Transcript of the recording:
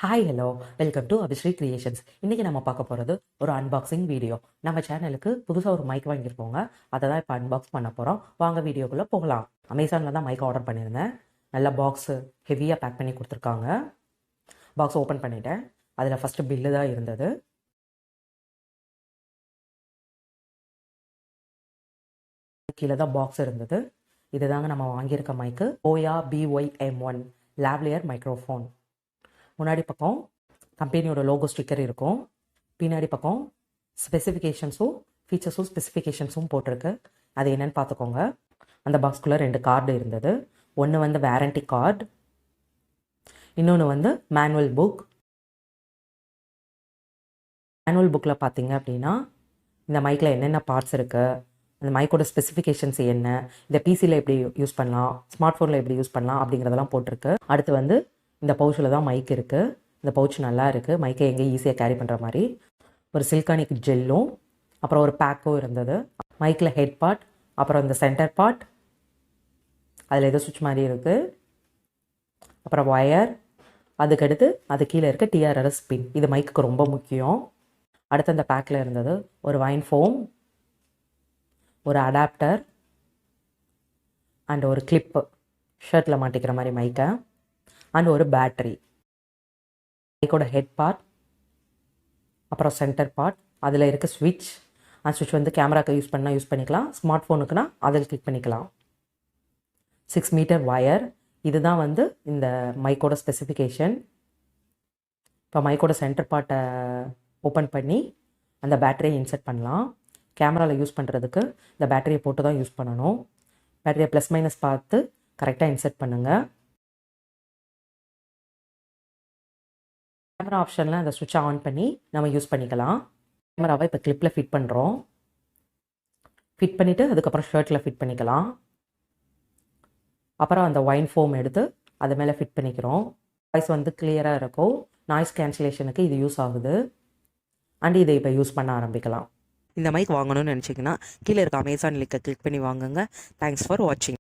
Hi hello welcome to AbiShree creations. இன்றைக்கி நம்ம பார்க்க போகிறது ஒரு அன்பாக்சிங் வீடியோ. நம்ம சேனலுக்கு புதுசாக ஒரு மைக் வாங்கியிருப்போங்க, அதை தான் இப்போ அன்பாக்ஸ் பண்ண போகிறோம். வாங்க வீடியோக்குள்ளே போகலாம். அமேசானில் தான் மைக் ஆர்டர் பண்ணியிருந்தேன். நல்லா பாக்ஸு ஹெவியாக பேக் பண்ணி கொடுத்துருக்காங்க. பாக்ஸ் ஓப்பன் பண்ணிட்டேன். அதில் ஃபஸ்ட்டு பில்லு தான் இருந்தது. கீழே தான் பாக்ஸ் இருந்தது. இதுதாங்க நம்ம வாங்கியிருக்க மைக்கு, Boya BYM1 lavalier மைக்ரோஃபோன். முன்னாடி பக்கம் கம்பெனியோட லோகோ ஸ்டிக்கர் இருக்கும். பின்னாடி பக்கம் ஸ்பெசிஃபிகேஷன்ஸும் ஸ்பெசிஃபிகேஷன்ஸும் போட்டிருக்கு. அது என்னென்னு பார்த்துக்கோங்க. அந்த பாக்ஸ்குள்ளே 2 கார்டு இருந்தது. ஒன்று வந்து வாரண்டி கார்டு, இன்னொன்று வந்து மேனுவல் புக். மேனுவல் புக்கில் பார்த்தீங்க அப்படின்னா இந்த மைக்கில் என்னென்ன பார்ட்ஸ் இருக்குது, அந்த மைக்கோட ஸ்பெசிஃபிகேஷன்ஸ் என்ன, இந்த பிசியில் எப்படி யூஸ் பண்ணலாம், ஸ்மார்ட் ஃபோனில் எப்படி யூஸ் பண்ணலாம் அப்படிங்கிறதெல்லாம் போட்டிருக்கு. அடுத்து வந்து இந்த பவுச்சில் தான் மைக் இருக்குது. இந்த பவுச் நல்லா இருக்குது, மைக்கை எங்கே ஈஸியாக கேரி பண்ணுற மாதிரி. ஒரு சில்கானிக் ஜெல்லும் அப்புறம் ஒரு பேக்கும் இருந்தது. மைக்கில் ஹெட் பார்ட், அப்புறம் இந்த சென்டர் பார்ட், அதில் ஏதோ சுவிட்ச் மாதிரி இருக்குது, அப்புறம் ஒயர், அதுக்கடுத்து அது கீழே இருக்க TRRS பின். இது மைக்குக்கு ரொம்ப முக்கியம். அடுத்து அந்த பேக்கில் இருந்தது ஒரு வைன் ஃபோம், ஒரு அடாப்டர் அண்ட் ஒரு கிளிப்பு, ஷர்ட்டில் மாட்டிக்கிற மாதிரி மைக்கை, அண்ட் ஒரு பேட்ரி. மைக்கோட ஹெட் பார்ட், அப்புறம் சென்டர் பார்ட், அதில் இருக்க ஸ்விட்ச். அந்த ஸ்விட்ச் வந்து கேமராக்கு யூஸ் பண்ணால் யூஸ் பண்ணிக்கலாம், ஸ்மார்ட் ஃபோனுக்குன்னா அதில் கிளிக் பண்ணிக்கலாம். 6 மீட்டர் ஒயர். இதுதான் வந்து இந்த மைக்கோட ஸ்பெசிஃபிகேஷன். இப்போ மைக்கோட சென்டர் பார்ட்டை ஓப்பன் பண்ணி அந்த பேட்டரியை இன்சர்ட் பண்ணலாம். கேமராவில் யூஸ் பண்ணுறதுக்கு இந்த பேட்டரியை போட்டு தான் யூஸ் பண்ணணும். பேட்டரியை ப்ளஸ் மைனஸ் பார்த்து கரெக்டாக இன்சர்ட் பண்ணுங்கள். கேமரா ஆப்ஷனில் அந்த சுவிட்சை ஆன் பண்ணி நம்ம யூஸ் பண்ணிக்கலாம். கேமராவை இப்போ கிளிப்பில் ஃபிட் பண்ணுறோம். ஃபிட் பண்ணிவிட்டு அதுக்கப்புறம் ஷர்ட்டில் ஃபிட் பண்ணிக்கலாம். அப்புறம் அந்த வைன் ஃபோம் எடுத்து அது மேலே ஃபிட் பண்ணிக்கிறோம். வாய்ஸ் வந்து கிளியராக இருக்கும். நாய்ஸ் கேன்சலேஷனுக்கு இது யூஸ் ஆகுது. அண்ட் இதை இப்போ யூஸ் பண்ண ஆரம்பிக்கலாம். இந்த மைக் வாங்கணும்னு நினச்சிங்கன்னா கீழே இருக்க அமேசான் லிங்கை கிளிக் பண்ணி வாங்குங்க. தேங்க்ஸ் ஃபார் வாட்சிங்.